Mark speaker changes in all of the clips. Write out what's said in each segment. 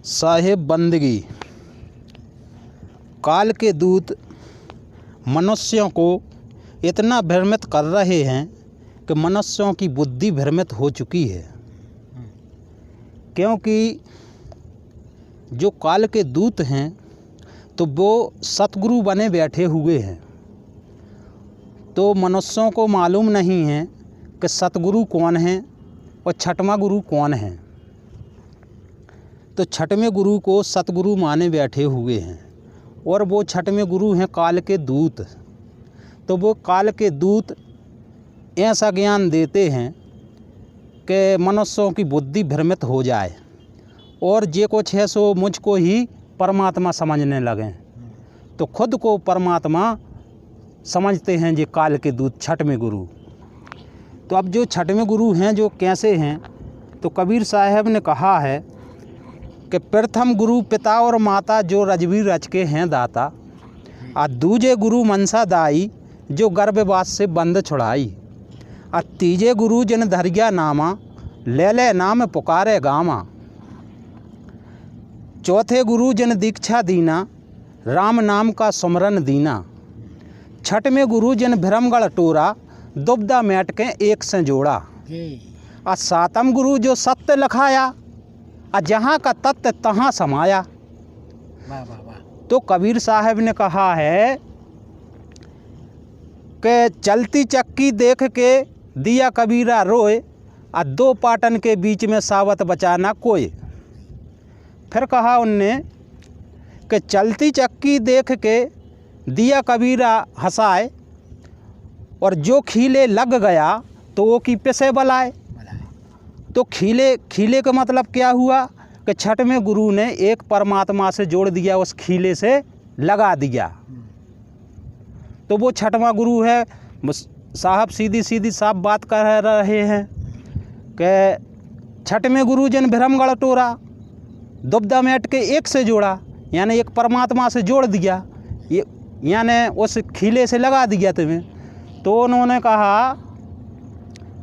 Speaker 1: साहेब बंदगी। काल के दूत मनुष्यों को इतना भ्रमित कर रहे हैं कि मनुष्यों की बुद्धि भ्रमित हो चुकी है, क्योंकि जो काल के दूत हैं तो वो सतगुरु बने बैठे हुए हैं। तो मनुष्यों को मालूम नहीं है कि सतगुरु कौन है और छठवां गुरु कौन है। तो छठवें गुरु को सतगुरु माने बैठे हुए हैं और वो छठवें गुरु हैं काल के दूत। तो वो काल के दूत ऐसा ज्ञान देते हैं कि मनुष्यों की बुद्धि भ्रमित हो जाए और जे कुछ है सो मुझको ही परमात्मा समझने लगें। तो खुद को परमात्मा समझते हैं ये काल के दूत छठवें गुरु। तो अब जो छठवें गुरु हैं जो कैसे हैं, तो कबीर साहब ने कहा है कि प्रथम गुरु पिता और माता जो रजवी रच के हैं दाता, और दूजे गुरु मनसा दाई जो गर्भवास से बंद छुड़ाई, और तीजे गुरु जिन धरिया नामा ले ले नाम पुकारे गामा, चौथे गुरु जिन दीक्षा दीना राम नाम का सुमरन दीना, छठवें गुरु जिन भ्रमगढ़ टोरा दुबदा मैट के एक से जोड़ा, और सातम गुरु जो सत्य लखाया और जहाँ का तत्व तहाँ समाया।
Speaker 2: वाह वाह वाह।
Speaker 1: तो कबीर साहब ने कहा है कि चलती चक्की देख के दिया कबीरा रोए, और दो पाटन के बीच में सावत बचाना कोई। फिर कहा उनने कि चलती चक्की देख के दिया कबीरा हंसाए, और जो खीले लग गया तो वो की पिसे बलाए। तो खीले का मतलब क्या हुआ कि छठवें गुरु ने एक परमात्मा से जोड़ दिया, उस खीले से लगा दिया। तो वो छठवां गुरु है। साहब सीधी सीधी साफ बात कर रहे हैं कि छठवें गुरु जिन भ्रमगढ़ टोरा दुबदा मैट के एक से जोड़ा, यानी एक परमात्मा से जोड़ दिया, ये यानी उस खीले से लगा दिया तुम्हें। तो उन्होंने कहा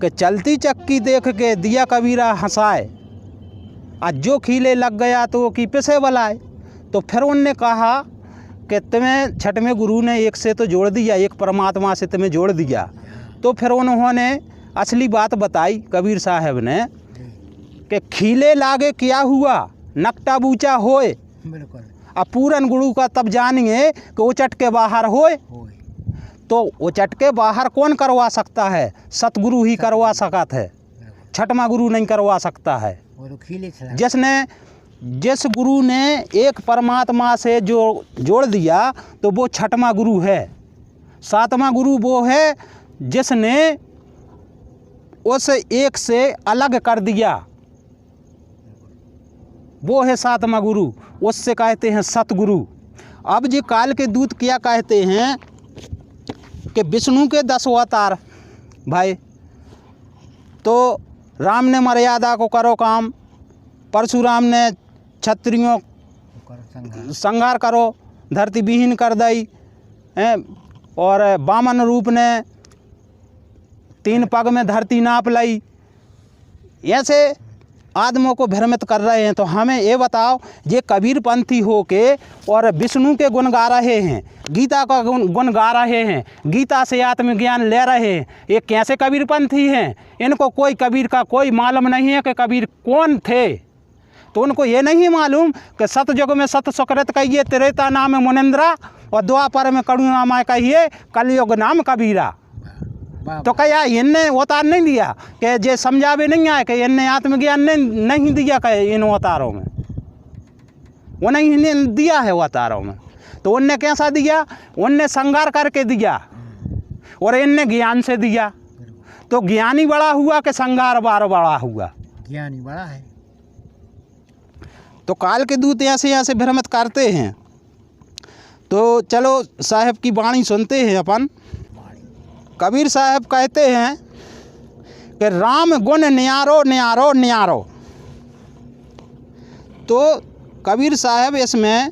Speaker 1: कि चलती चक्की देख के दिया कबीरा हंसाए, और जो खीले लग गया तो वो की पिसे बलाए। तो फिर उनने कहा कि तुम्हें छठवें गुरु ने एक से तो जोड़ दिया, एक परमात्मा से तुम्हें जोड़ दिया। तो फिर उन्होंने असली बात बताई कबीर साहब ने कि खीले लागे क्या हुआ नकटा बूचा होए,
Speaker 2: बिल्कुल।
Speaker 1: और पूरन गुरु का तब जानिए कि वो चटके बाहर होए। तो वो चटके बाहर कौन करवा सकता है? सतगुरु ही करवा सकता है, छठवां गुरु नहीं करवा सकता है। जिस गुरु ने एक परमात्मा से जो जोड़ दिया तो वो छठवां गुरु है। सातवां गुरु वो है जिसने उस एक से अलग कर दिया, वो है सातवां गुरु, उससे कहते हैं सतगुरु। अब जी काल के दूत क्या कहते हैं कि विष्णु के 10 अवतार भाई। तो राम ने मर्यादा को करो काम, परशुराम ने क्षत्रियों संहार करो धरती विहीन कर दई, और वामन रूप ने 3 पग में धरती नाप लाई। ऐसे आदमों को भ्रमित कर रहे हैं। तो हमें ये बताओ, ये कबीर पंथी हो के और विष्णु के गुण गा रहे हैं, गीता का गुण गा रहे हैं, गीता से आत्मज्ञान ले रहे हैं, ये कैसे कबीर पंथी हैं? इनको कोई कबीर का कोई मालूम नहीं है कि कबीर कौन थे। तो उनको ये नहीं मालूम कि सतयुग में सत सुकृत कहिए त्रेता नाम मुनिंद्रा, और द्वापर में करुणामय कहिए कलयुग नाम कबीरा। तो क्या इनने अवतार नहीं दिया कि जे समझावे नहीं आए कि इनने आत्मज्ञान नहीं दिया कि इन अवतारों में? वो नहीं दिया है अवतारों में। तो उनने कैसा दिया? उनने संगार करके दिया, और इनने ज्ञान से दिया। तो ज्ञानी बड़ा हुआ कि संगार बार बड़ा हुआ?
Speaker 2: ज्ञानी बड़ा है।
Speaker 1: तो काल के दूत ऐसे ऐसे भ्रमित करते हैं। तो चलो साहब की वाणी सुनते हैं अपन। कबीर साहब कहते हैं कि राम गुण न्यारो न्यारो न्यारो। तो कबीर साहब इसमें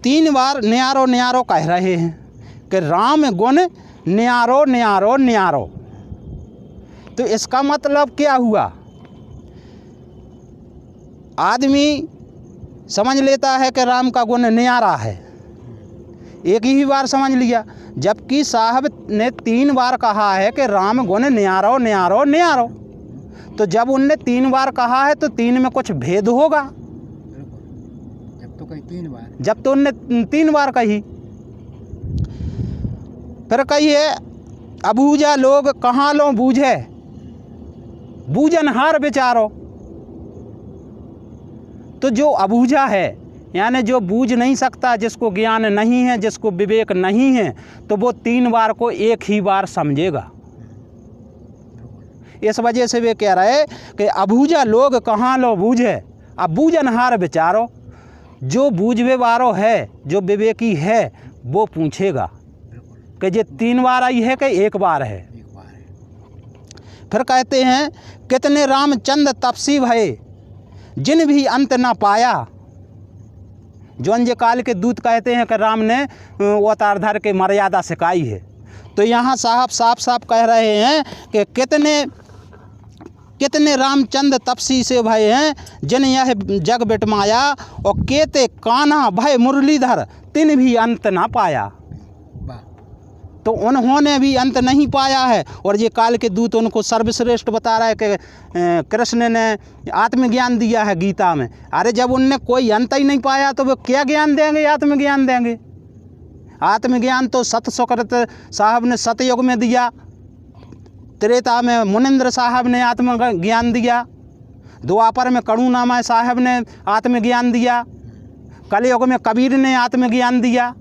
Speaker 1: 3 बार न्यारो न्यारो कह रहे हैं कि राम गुण न्यारो न्यारो न्यारो। तो इसका मतलब क्या हुआ? आदमी समझ लेता है कि राम का गुण न्यारा है, एक ही बार समझ लिया, जबकि साहब ने 3 बार कहा है कि राम गुण न्यारो न्यारो न्यारो। तो जब उनने 3 बार कहा है तो 3 में कुछ भेद होगा।
Speaker 2: बिल्कुल, जब तो कही 3 बार,
Speaker 1: जब तो उनने 3 बार कही। फिर कहिए अबूझा लोग कहाँ लो बूझे, बूझनहार विचारो। तो जो अबूझा है यानी जो बूझ नहीं सकता, जिसको ज्ञान नहीं है, जिसको विवेक नहीं है, तो वो 3 बार को एक ही बार समझेगा। इस वजह से वे कह रहे कि अबूझा लोग कहाँ लो बूझे, अब बूझनहार विचारो। जो बूझवे वारो है, जो विवेकी है, वो पूछेगा कि ये 3 बार आई है कि 1 बार है।
Speaker 2: एक बार है।
Speaker 1: फिर कहते हैं कितने रामचंद्र तपसी भये, जिन भी अंत ना पाया। जो अंज काल के दूत कहते हैं कि राम ने अवतार धर के मर्यादा सिखाई है। तो यहाँ साहब साफ साफ कह रहे हैं कि कितने रामचंद्र तपसी से भय हैं, जिन यह जग बिटमाया, और केते कान्हा भय मुरलीधर, तिन भी अंत ना पाया।
Speaker 2: वाह,
Speaker 1: तो उन्होंने भी अंत नहीं पाया है। और ये काल के दूत उनको सर्वश्रेष्ठ बता रहा है कि कृष्ण ने आत्मज्ञान दिया है गीता में। अरे जब उनने कोई अंत ही नहीं पाया तो वो क्या ज्ञान देंगे, आत्मज्ञान देंगे। आत्मज्ञान तो सत सुकृत साहब ने सतयुग में दिया, त्रेता में मुनिंद्र साहब ने आत्मज्ञान दिया, द्वापर में करुणामय साहब ने आत्मज्ञान दिया, कलयुग में कबीर ने आत्मज्ञान दिया।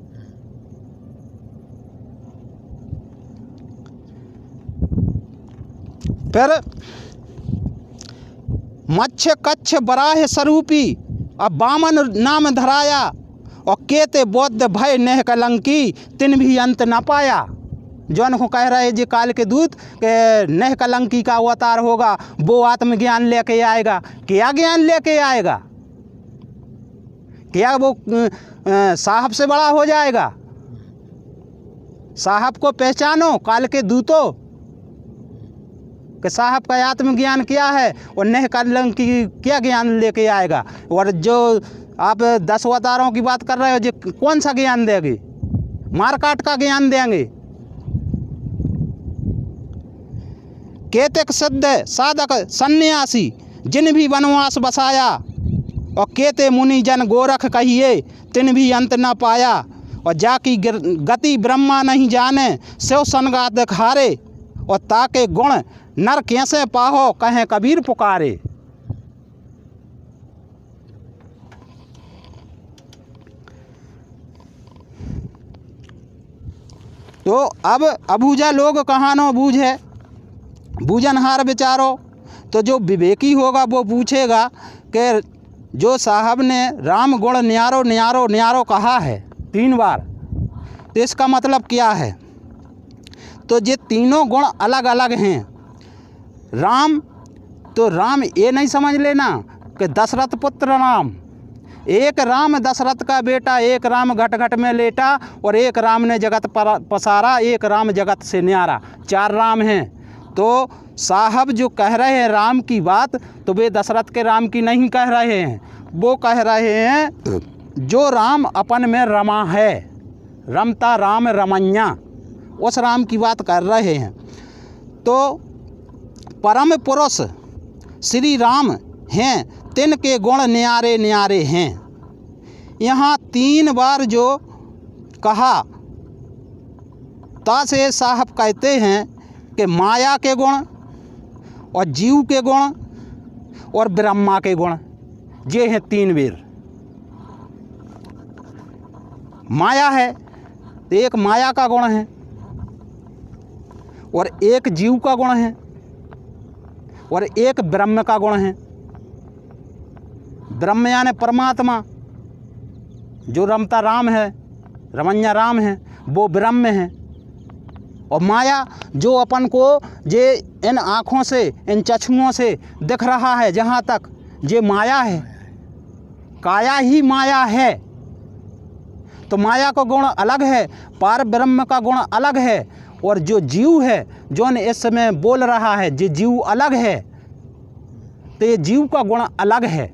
Speaker 1: फिर मत्स्य कच्छ बराह स्वरूपी, अब वामन नाम धराया, और केते बौद्ध भय नेह कलंकी, तिन भी अंत न पाया। जौन को कह रहे जी काल के दूत के नेह कलंकी का अवतार होगा, वो आत्मज्ञान लेके आएगा। क्या ज्ञान लेके आएगा? क्या वो साहब से बड़ा हो जाएगा? साहब को पहचानो काल के दूतों कि साहब का आत्मज्ञान क्या है, और नेह कलंकी क्या ज्ञान लेके आएगा। और जो आप 10 अवतारों की बात कर रहे हो, जो कौन सा ज्ञान देंगे? मारकाट का ज्ञान देंगे। केतक सिद्ध साधक सन्यासी, जिन भी वनवास बसाया, और केते मुनि जन गोरख कहिए, तिन भी अंत न पाया। और जाकी गति ब्रह्मा नहीं जाने, शिव संगात खारे, और ताके गुण नर कैसे पाहो, कहें कबीर पुकारे। तो अब अबूझा लोग कहाँ नो बूझे, बूझनहार विचारो। तो जो विवेकी होगा वो पूछेगा कि जो साहब ने राम गुण न्यारो न्यारो न्यारो कहा है 3 बार, तो इसका मतलब क्या है? तो ये तीनों गुण अलग अलग हैं। राम, तो राम ये नहीं समझ लेना कि दशरथ पुत्र राम, एक राम दशरथ का बेटा, एक राम घट घट में लेटा, और एक राम ने जगत पसारा, एक राम जगत से न्यारा, 4 राम हैं। तो साहब जो कह रहे हैं राम की बात, तो वे दशरथ के राम की नहीं कह रहे हैं। वो कह रहे हैं जो राम अपन में रमा है, रमता राम रमन्या, उस राम की बात कर रहे हैं। तो परम पुरुष श्री राम हैं, तिनके गुण न्यारे न्यारे हैं। यहाँ 3 बार जो कहा, तासे साहब कहते हैं कि माया के गुण, और जीव के गुण, और ब्रह्मा के गुण, ये हैं 3 बेर। माया है तो एक माया का गुण है, और एक जीव का गुण है, और एक ब्रह्म का गुण है। ब्रह्म यानी परमात्मा, जो रमता राम है, रमन्या राम है, वो ब्रह्म है। और माया जो अपन को जे इन आँखों से, इन चक्षुओं से दिख रहा है, जहाँ तक ये माया है, काया ही माया है। तो माया का गुण अलग है, पार ब्रह्म का गुण अलग है, और जो जीव है, जो इस समय बोल रहा है, ये जीव अलग है। तो ये जीव का गुण अलग है।